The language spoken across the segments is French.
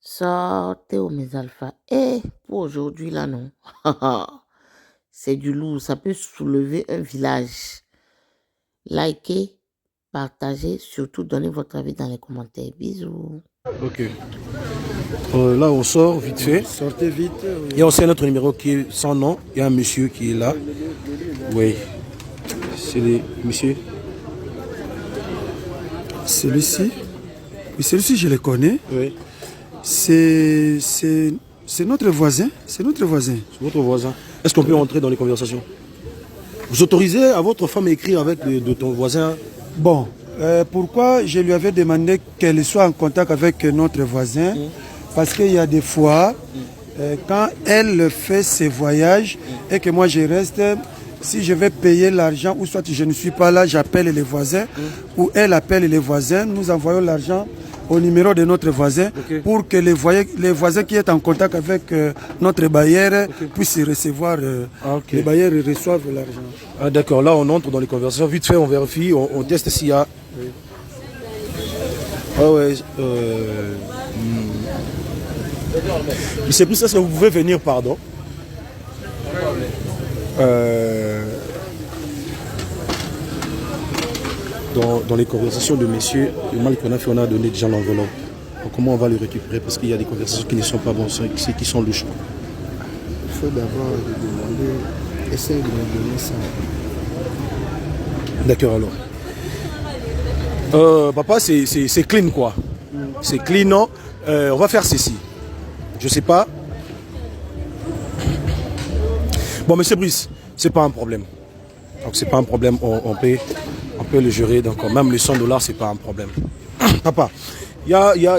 Sortez au mes alphas. Et pour aujourd'hui, là, non. C'est du lourd. Ça peut soulever un village. Likez, partagez, surtout donnez votre avis dans les commentaires. Bisous. Ok. Là, on sort vite fait. Sortez vite. Il y a aussi un autre numéro qui est sans nom. Il y a un monsieur qui est là. Oui. C'est le monsieur. Celui-ci. Oui, celui-ci, je le connais. Oui. C'est notre voisin. C'est notre voisin. C'est votre voisin. Est-ce qu'on peut entrer dans les conversations? Vous autorisez à votre femme à écrire avec de ton voisin? Bon, pourquoi je lui avais demandé qu'elle soit en contact avec notre voisin? Parce qu'il y a des fois, quand elle fait ses voyages et que moi je reste, si je vais payer l'argent, ou soit je ne suis pas là, j'appelle les voisins, ou elle appelle les voisins, nous envoyons l'argent au numéro de notre voisin pour que les voisins qui sont en contact avec notre bailleur puissent recevoir, les bailleurs reçoivent l'argent. Ah, d'accord, là on entre dans les conversations. Vite fait, on vérifie, on teste s'il y a... Oui. Ah ouais, Mais c'est plus ça, que vous pouvez venir, pardon. Dans les conversations de messieurs, le mal qu'on a fait, on a donné déjà l'enveloppe. Comment on va le récupérer? Parce qu'il y a des conversations qui ne sont pas bonnes, qui sont louches. Il faut d'abord demander, essayer de me donner ça. D'accord alors. Papa, c'est clean quoi. C'est clean, non? On va faire ceci. Je sais pas. Bon, monsieur Brice, c'est pas un problème. Donc c'est pas un problème, on peut le gérer. Donc même les 100 $, c'est pas un problème. Papa, il y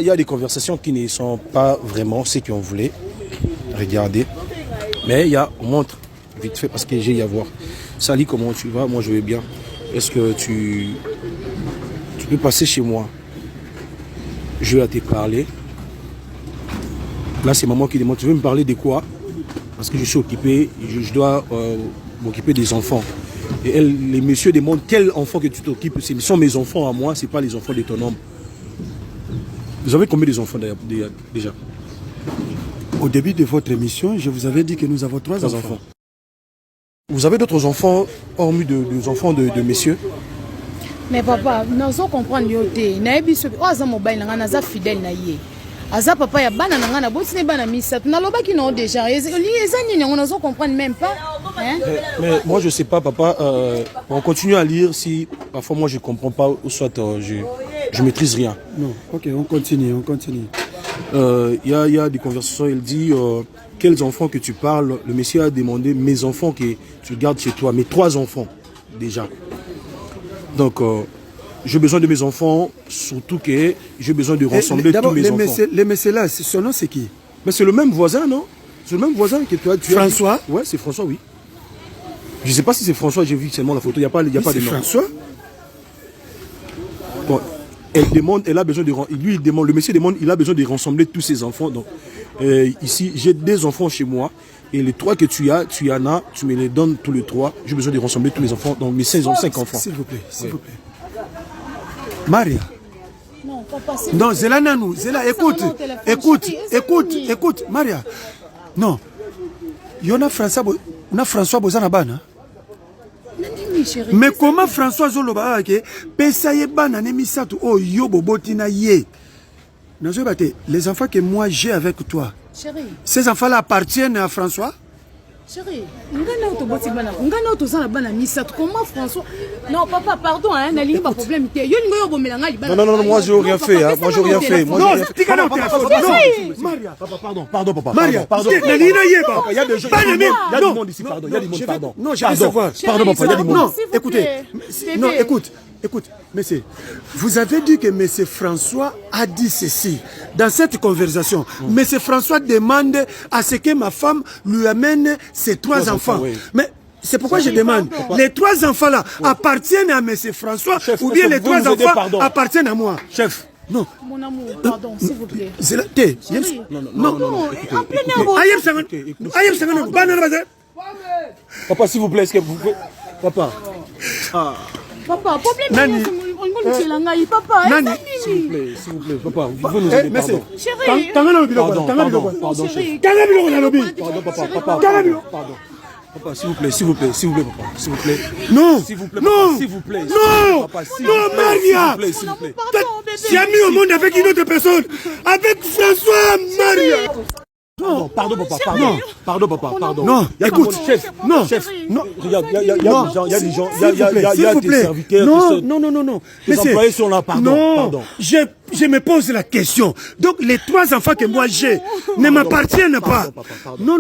a des conversations qui ne sont pas vraiment ce qu'on voulait. Regardez. Mais on montre vite fait parce que j'ai à voir. Sali, comment tu vas? Moi je vais bien. Est-ce que tu peux passer chez moi? Je vais te parler. Là c'est maman qui demande, tu veux me parler de quoi? Parce que je suis occupé, je dois m'occuper des enfants. Et les messieurs demandent quel enfant que tu t'occupes. Ce sont mes enfants à moi, ce n'est pas les enfants de ton homme. Vous avez combien d'enfants déjà? Au début de votre émission, je vous avais dit que nous avons trois enfants. Vous avez d'autres enfants, hormis des enfants de messieurs? Mais papa, nous allons comprendre. Fidèle. Aza papa ya bana na ngana botine bana misa na loba ki non déjà ezani on ne comprendre même pas hein? Mais moi je sais pas papa, on continue à lire si parfois moi je comprends pas ou soit je maîtrise rien. Non, ok, on continue. Il y a des conversations, il dit quels enfants que tu parles. Le monsieur a demandé mes enfants que tu gardes chez toi, mes 3 enfants déjà. Donc j'ai besoin de mes enfants, surtout que j'ai besoin de rassembler tous mes enfants. Les messieurs là, son nom c'est qui? Mais c'est le même voisin, non? C'est le même voisin que tu as. François? Ouais, c'est François, oui. Je ne sais pas si c'est François, j'ai vu seulement la photo, il n'y a pas de nom. François? Bon, elle a besoin de... Lui, le monsieur demande, il a besoin de rassembler tous ses enfants. Donc, ici, j'ai 2 enfants chez moi. Et les 3 que tu en as, tu me les donnes tous les 3. J'ai besoin de rassembler tous mes enfants, donc mes 5 enfants. S'il vous plaît. Maria. Non, papa, non, Zela Nanou, Zela, écoute, Maria. Non. Il y a François Bozanabana. Mais comment François Zoloba ke pesaye bana nemisato o yobo botina ye. Les enfants que moi j'ai avec toi. Chérie. Ces enfants-là appartiennent à François? Chérie, comment François? Non, papa, pardon, hein, n'a pas de problème. Non, moi j'ai rien fait. Moi j'ai rien fait. Non, Maria. Pardon, papa. Maria, pardon. Il y a des gens. Il y a du monde ici, pardon. Il y a du monde, pardon. Non, je vais savoir. Pardon, papa, il y a du monde. Non, écoutez. Non, écoute, monsieur. Vous avez dit que monsieur François a dit ceci. Dans cette conversation, monsieur François demande à ce que ma femme lui amène ses 3 enfants. Oui. Mais c'est pourquoi je demande. Les 3 enfants-là appartiennent à monsieur François, chef, ou bien les 3 enfants appartiennent à moi? Chef. Non. Mon amour, pardon, s'il vous plaît. Non. Papa, s'il vous plaît, est-ce que vous pouvez... Papa. Papa, problème. Papa, Nani? S'il vous plaît, papa, vous pouvez nous aider, Mais c'est... chérie. Pardon, chef. Pardon, papa, pardon. Papa, s'il vous plaît, papa, s'il vous plaît. Non, S'il vous plaît, non, papa, s'il vous plaît. non, Papa, s'il non, vous plaît, Maria. s'il vous plaît. Tu as mis au monde avec une autre personne, avec François Maria. Non, pardon, papa, pardon, papa, pardon. Non, écoute, chef, non, chef, non. Regarde, il y a des gens, il y a des serviteurs, Non. les employés sont là, pardon. Je me pose la question. Donc, les 3 enfants que moi j'ai ne m'appartiennent pas. Non.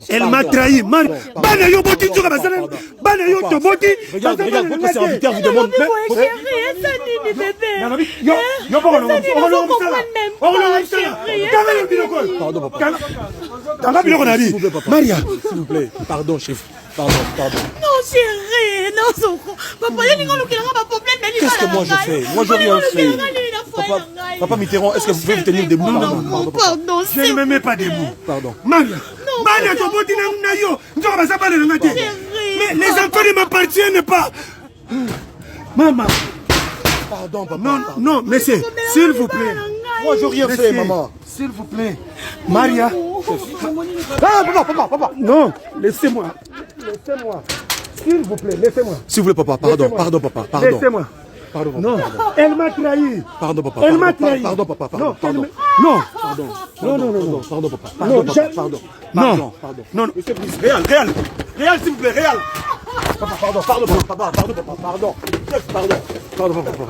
Elle m'a trahi. Bana yo boti, tu vas Bana yo to boti. Regarde, votre serviteur vous demande. Pardon, papa. S'il vous plaît, papa. Maria. S'il vous plaît. Pardon, chef. Pardon. Non, chérie, non, papa, il y a un problème. Qu'est-ce que moi je fais? Moi, je rien fait. Papa Mitterrand, est-ce que vous pouvez vous tenir debout? Pardon, Je ne me mets pas debout. Pardon. Maria. Maria, ton boti na yo. Mais les enfants ne m'appartiennent pas. Maman. Pardon, papa. Non, monsieur, s'il vous plaît. Moi, je rien fait, maman. S'il vous plaît. Maria. Ah, papa. Non, laissez-moi. S'il vous plaît, laissez-moi. S'il vous plaît, papa. Pardon, papa. Pardon. Laissez-moi. Pardon, papa. Non, elle m'a trahi. Pardon, papa. Elle m'a trahi. Pardon, papa. Non, Pardon. non. Pardon, papa. Non, Pardon. Non. Monsieur Brice, Réal, s'il vous plaît, Réal. Papa, pardon, pardon. Chef, pardon, papa.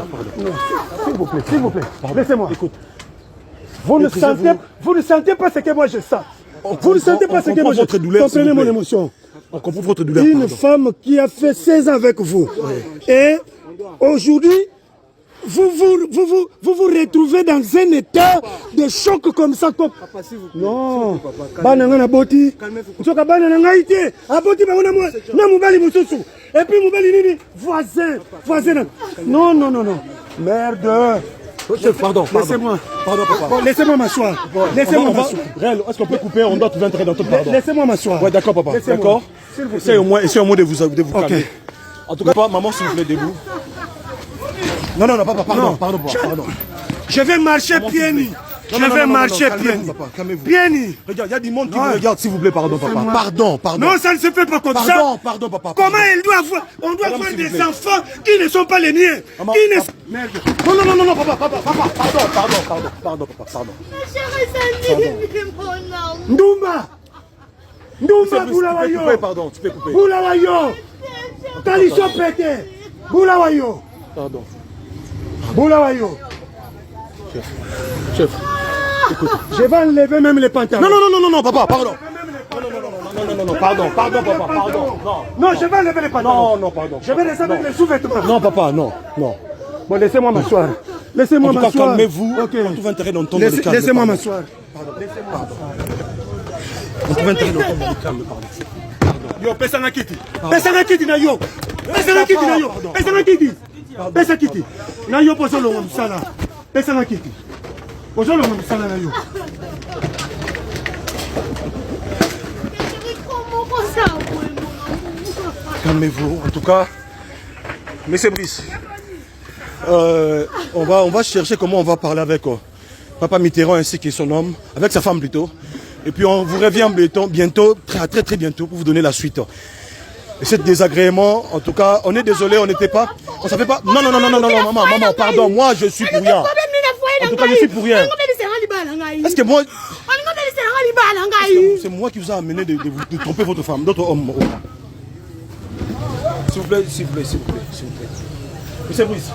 S'il vous plaît. Laissez-moi. Écoute. Vous ne sentez pas ce que moi je sens. Vous ne sentez pas ce que moi je sens. Comprenez mon émotion. On comprend votre douleur. Une femme qui a fait 16 ans avec vous. Et aujourd'hui, vous vous retrouvez dans un état de choc comme ça. Non. Banana boti. Nsoka banana ngaite. Aboti ba na mubali mususu. Et puis mubali nini voisin. Non. Merde. Chef, pardon. Laissez-moi. Pardon, papa. Bon, laissez-moi m'asseoir. Laissez-moi m'asseoir. Réal, est-ce qu'on peut couper? On doit trouver un terrain d'entente, pardon. Laissez-moi m'asseoir. Ouais, d'accord, papa. D'accord. Essayez au moins de vous calmer. En tout cas, maman, s'il vous plaît, debout. Non, papa, pardon. Je vais marcher pieds nus. Je vais marcher pieds nus. Calmez-vous. Pieds nus. Regarde, il y a du monde qui vous regarde, s'il vous plaît, pardon, papa. Pardon. Non, ça ne se fait pas comme ça. Pardon, papa. Comment on doit avoir des enfants qui ne sont pas les miens. Merde. Non, papa. Pardon, papa. Ndumba, Boulawayo. Tu peux couper. Boulawayo. Taliso pété. Boulawayo. Pardon. Boulawayo. Chef, écoute. Je vais enlever même les pantalons. Non, papa, pardon. Non, pardon, papa, pardon. Non, je vais enlever les pantalons. Non, pardon. Je vais rester avec les sous-vêtements. Non, papa, non. Bon, laissez-moi m'asseoir. En tout cas, calmez-vous. On trouve intérêt d'entendre le calme. Laissez-moi m'asseoir. On trouve intérêt d'entendre le calme, pardon. Yo, pesana kiti na yo. Pesa kiti. Na yo poso lo msala. Pesana kiti. Poso lo msala na yo. Calmez-vous. En tout cas, Monsieur Brice, on va chercher comment on va parler avec Papa Mitterrand ainsi que son homme, avec sa femme plutôt. Et puis on vous revient bientôt, très bientôt, pour vous donner la suite. Et cet désagrément, en tout cas, on est désolé, on n'était pas, on savait pas. Non, maman, pardon, moi je suis pour rien. En tout cas, je suis pour rien. Est-ce que moi, c'est moi qui vous a amené de tromper votre femme, d'autres hommes? S'il vous plaît. Monsieur Brice.